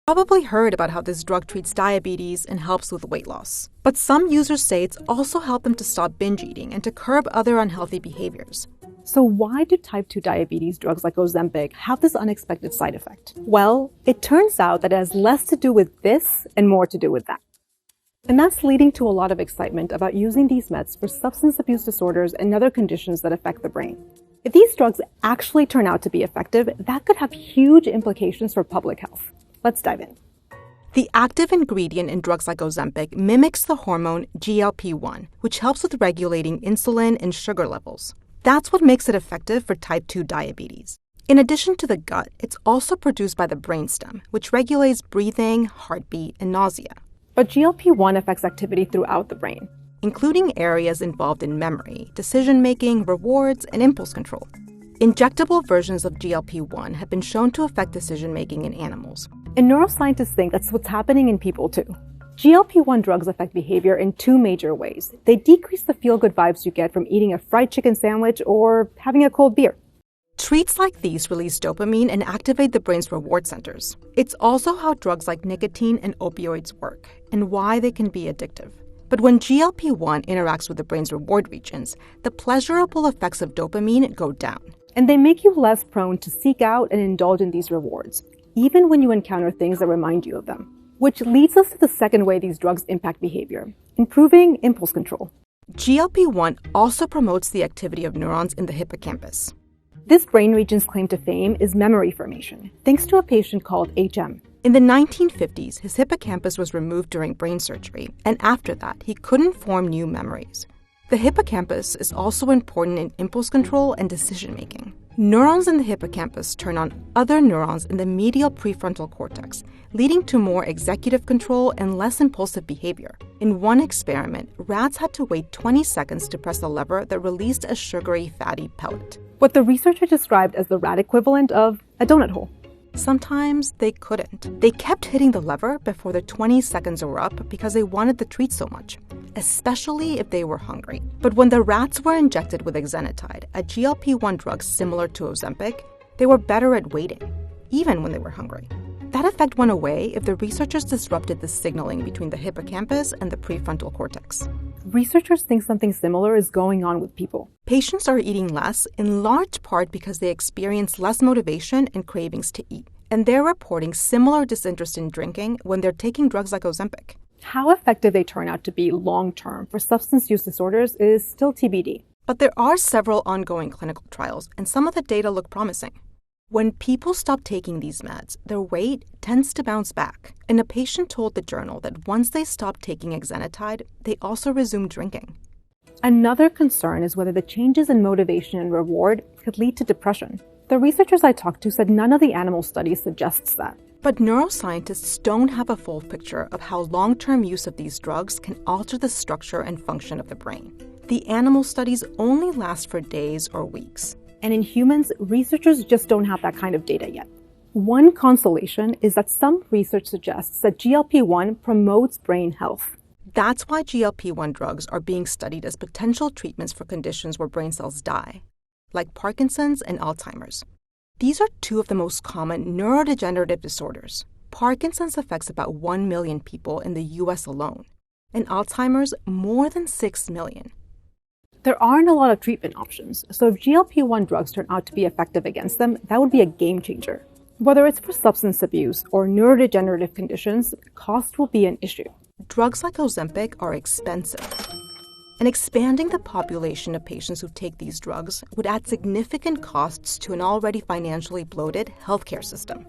Probably heard about how this drug treats diabetes and helps with weight loss. But some users say it's also helped them to stop binge eating and to curb other unhealthy behaviors. So why do type 2 diabetes drugs like Ozempic have this unexpected side effect? Well, it turns out that it has less to do with this and more to do with that. And that's leading to a lot of excitement about using these meds for substance abuse disorders and other conditions that affect the brain. If these drugs actually turn out to be effective, that could have huge implications for public health. Let's dive in. The active ingredient in drugs like Ozempic mimics the hormone GLP-1, which helps with regulating insulin and sugar levels. That's what makes it effective for type 2 diabetes. In addition to the gut, it's also produced by the brainstem, which regulates breathing, heartbeat, and nausea. But GLP-1 affects activity throughout the brain, including areas involved in memory, decision-making, rewards, and impulse control. Injectable versions of GLP-1 have been shown to affect decision-making in animals. And neuroscientists think that's what's happening in people too. GLP-1 drugs affect behavior in two major ways. They decrease the feel-good vibes you get from eating a fried chicken sandwich or having a cold beer. Treats like these release dopamine and activate the brain's reward centers. It's also how drugs like nicotine and opioids work, and why they can be addictive. But when GLP-1 interacts with the brain's reward regions, the pleasurable effects of dopamine go down. And they make you less prone to seek out and indulge in these rewards, even when you encounter things that remind you of them. Which leads us to the second way these drugs impact behavior, improving impulse control. GLP-1 also promotes the activity of neurons in the hippocampus. This brain region's claim to fame is memory formation, thanks to a patient called HM. In the 1950s, his hippocampus was removed during brain surgery, and after that, he couldn't form new memories. The hippocampus is also important in impulse control and decision-making. Neurons in the hippocampus turn on other neurons in the medial prefrontal cortex, leading to more executive control and less impulsive behavior. In one experiment, rats had to wait 20 seconds to press a lever that released a sugary, fatty pellet. What the researcher described as the rat equivalent of a donut hole. Sometimes they couldn't. They kept hitting the lever before the 20 seconds were up because they wanted the treat so much, especially if they were hungry. But when the rats were injected with exenatide, a GLP-1 drug similar to Ozempic, they were better at waiting, even when they were hungry. That effect went away if the researchers disrupted the signaling between the hippocampus and the prefrontal cortex. Researchers think something similar is going on with people. Patients are eating less, in large part because they experience less motivation and cravings to eat. And they're reporting similar disinterest in drinking when they're taking drugs like Ozempic. How effective they turn out to be long-term for substance use disorders is still TBD. But there are several ongoing clinical trials, and some of the data look promising. When people stop taking these meds, their weight tends to bounce back. And a patient told the journal that once they stopped taking exenatide, they also resumed drinking. Another concern is whether the changes in motivation and reward could lead to depression. The researchers I talked to said none of the animal studies suggests that. But neuroscientists don't have a full picture of how long-term use of these drugs can alter the structure and function of the brain. The animal studies only last for days or weeks. And in humans, researchers just don't have that kind of data yet. One consolation is that some research suggests that GLP-1 promotes brain health. That's why GLP-1 drugs are being studied as potential treatments for conditions where brain cells die, like Parkinson's and Alzheimer's. These are two of the most common neurodegenerative disorders. Parkinson's affects about 1 million people in the US alone, and Alzheimer's more than 6 million. There aren't a lot of treatment options, so if GLP-1 drugs turn out to be effective against them, that would be a game changer. Whether it's for substance abuse or neurodegenerative conditions, cost will be an issue. Drugs like Ozempic are expensive, and expanding the population of patients who take these drugs would add significant costs to an already financially bloated healthcare system.